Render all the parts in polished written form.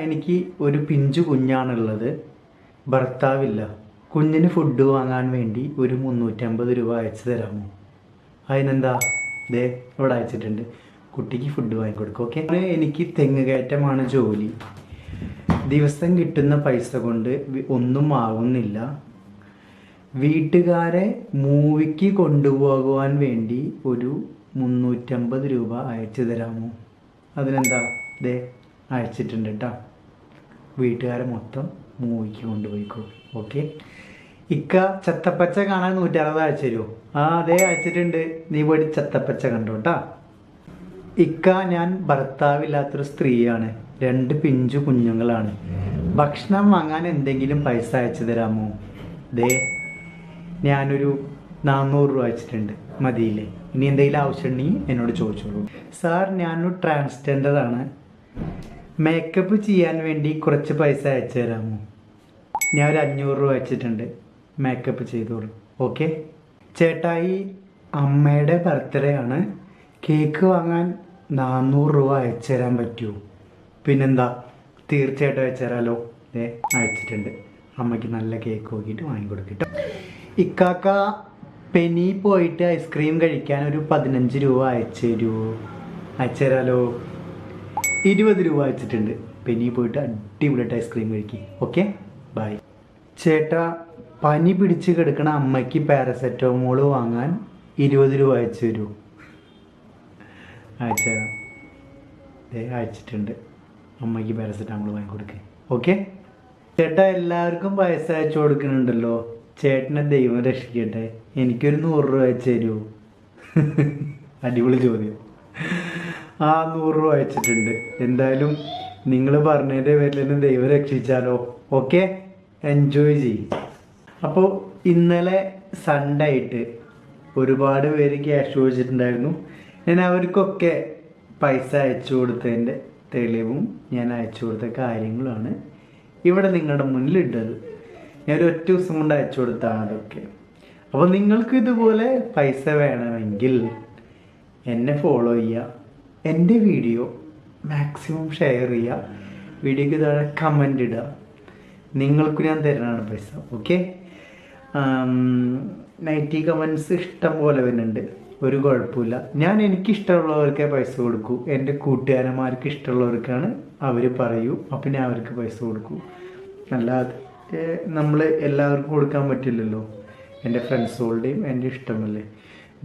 എനിക്ക് ഒരു പിഞ്ചു കുഞ്ഞാണുള്ളത്, ഭർത്താവില്ല. കുഞ്ഞിന് ഫുഡ് വാങ്ങാൻ വേണ്ടി ഒരു 350 രൂപ അയച്ചു തരാമോ? അതിനെന്താ, ദേ ഇവിടെ അയച്ചിട്ടുണ്ട്. കുട്ടിക്ക് ഫുഡ് വാങ്ങിക്കൊടുക്കും. ഓക്കെ. എനിക്ക് തെങ്ങ് കയറ്റമാണ് ജോലി. ദിവസം കിട്ടുന്ന പൈസ കൊണ്ട് ഒന്നും ആവുന്നില്ല. വീട്ടുകാരെ മൂവിക്ക് കൊണ്ടുപോകുവാൻ വേണ്ടി ഒരു 350 രൂപ അയച്ചു തരാമോ? അതിനെന്താ, ദേ അയച്ചിട്ടുണ്ട് കേട്ടോ. വീട്ടുകാരെ മൊത്തം മൂവിക്ക് കൊണ്ടുപോയിക്കോ. ഓക്കെ. ഇക്ക ചത്തപ്പച്ച കാണാൻ 160 അയച്ചു തരുമോ? അതെ അയച്ചിട്ടുണ്ട്. നീ പോയി ചത്തപ്പച്ച കണ്ടോ കേട്ടാ. ഇക്ക, ഞാൻ ഭർത്താവില്ലാത്തൊരു സ്ത്രീയാണ്, 2 പിഞ്ചു കുഞ്ഞുങ്ങളാണ്. ഭക്ഷണം വാങ്ങാൻ എന്തെങ്കിലും പൈസ അയച്ചു തരാമോ? ദേ ഞാനൊരു 400 രൂപ അയച്ചിട്ടുണ്ട്. മതിയില്ലേ? ഇനി എന്തെങ്കിലും ആവശ്യമുണ്ടെങ്കിൽ എന്നോട് ചോദിച്ചോളൂ. സാർ, ഞാനൊരു ട്രാൻസ്ജെൻഡറാണ്. മേക്കപ്പ് ചെയ്യാൻ വേണ്ടി കുറച്ച് പൈസ അയച്ചു തരാമോ? ഞാൻ ഒരു 500 രൂപ അയച്ചിട്ടുണ്ട്. മേക്കപ്പ് ചെയ്തോളൂ. ഓക്കെ. ചേട്ടായി, അമ്മയുടെ ബർത്ത്ഡേ ആണ്. കേക്ക് വാങ്ങാൻ 400 രൂപ അയച്ചു തരാൻ പറ്റുമോ? പിന്നെന്താ, തീർച്ചയായിട്ടും അയച്ചു തരാമല്ലോ. അയച്ചിട്ടുണ്ട്. അമ്മയ്ക്ക് നല്ല കേക്ക് നോക്കിയിട്ട് വാങ്ങിക്കൊടുക്കിട്ടോ. ഇക്കാക്ക, പെനി പോയിട്ട് ഐസ്ക്രീം കഴിക്കാൻ ഒരു 15 രൂപ അയച്ചു തരുമോ? അയച്ചു തരാമല്ലോ. 20 രൂപ അയച്ചിട്ടുണ്ട്. പെനി പോയിട്ട് അടിപൊളിയായിട്ട് ഐസ്ക്രീം കഴിക്കും. Okay, bye. ചേട്ടാ, പനി പിടിച്ച് കിടക്കണ അമ്മയ്ക്ക് പാരസെറ്റമോൾ വാങ്ങാൻ 20 രൂപ അയച്ചു തരുമോ? അയച്ചു തരാം. അയച്ചിട്ടുണ്ട്. അമ്മയ്ക്ക് പാരസെറ്റമോൾ വാങ്ങിക്കൊടുക്കുക. ഓക്കെ. ചേട്ടാ, എല്ലാവർക്കും പൈസ അയച്ചു കൊടുക്കുന്നുണ്ടല്ലോ. ചേട്ടനെ ദൈവം രക്ഷിക്കട്ടെ. എനിക്കൊരു 100 രൂപ അയച്ചു തരുമോ? അടിപൊളി ചോദ്യം. 100 രൂപ അയച്ചിട്ടുണ്ട്. എന്തായാലും നിങ്ങൾ പറഞ്ഞതിൻ്റെ പേരിൽ ദൈവം രക്ഷിച്ചാലോ. ഓക്കെ, എൻജോയ് ചെയ്യും. അപ്പോൾ ഇന്നലെ സൺഡേ ആയിട്ട് ഒരുപാട് പേര് ക്യാഷ് ചോദിച്ചിട്ടുണ്ടായിരുന്നു. ഞാൻ അവർക്കൊക്കെ പൈസ അയച്ചു കൊടുത്തതിൻ്റെ തെളിവും ഞാൻ അയച്ചു കൊടുത്ത കാര്യങ്ങളുമാണ് ഇവിടെ നിങ്ങളുടെ മുന്നിലിട്ടത്. ഞാൻ ഒറ്റ ദിവസം കൊണ്ട് അയച്ചു കൊടുത്താണ് അതൊക്കെ. അപ്പോൾ നിങ്ങൾക്ക് ഇതുപോലെ പൈസ വേണമെങ്കിൽ എന്നെ ഫോളോ ചെയ്യുക, എൻ്റെ വീഡിയോ മാക്സിമം ഷെയർ ചെയ്യുക, വീഡിയോയ്ക്ക് താഴെ കമൻ്റ് ഇടുക. നിങ്ങൾക്ക് ഞാൻ തരുന്നതാണ് പൈസ. ഓക്കെ. നെഗറ്റീവ് കമൻസ് ഇഷ്ടം പോലെ വരുന്നുണ്ട്, ഒരു കുഴപ്പമില്ല. ഞാൻ എനിക്കിഷ്ടമുള്ളവർക്കേ പൈസ കൊടുക്കൂ. എൻ്റെ കൂട്ടുകാരന്മാർക്ക് ഇഷ്ടമുള്ളവർക്കാണ് അവർ പറയൂ, അപ്പം ഞാൻ അവർക്ക് പൈസ കൊടുക്കൂ. അല്ലാതെ നമ്മൾ എല്ലാവർക്കും കൊടുക്കാൻ പറ്റില്ലല്ലോ. എൻ്റെ ഫ്രണ്ട്സുകളുടെയും എൻ്റെ ഇഷ്ടമല്ലേ.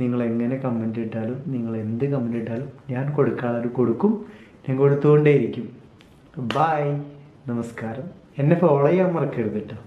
നിങ്ങൾ എങ്ങനെ കമൻ്റ് ഇട്ടാലും, നിങ്ങൾ എന്ത് കമൻ്റ് ഇട്ടാലും ഞാൻ കൊടുക്കാതെ കൊടുക്കും. ഞാൻ കൊടുത്തുകൊണ്ടേയിരിക്കും. ബായ്, നമസ്കാരം. എന്നെ ഫോളോ ചെയ്യാൻ മറക്കരുത് കേട്ടോ.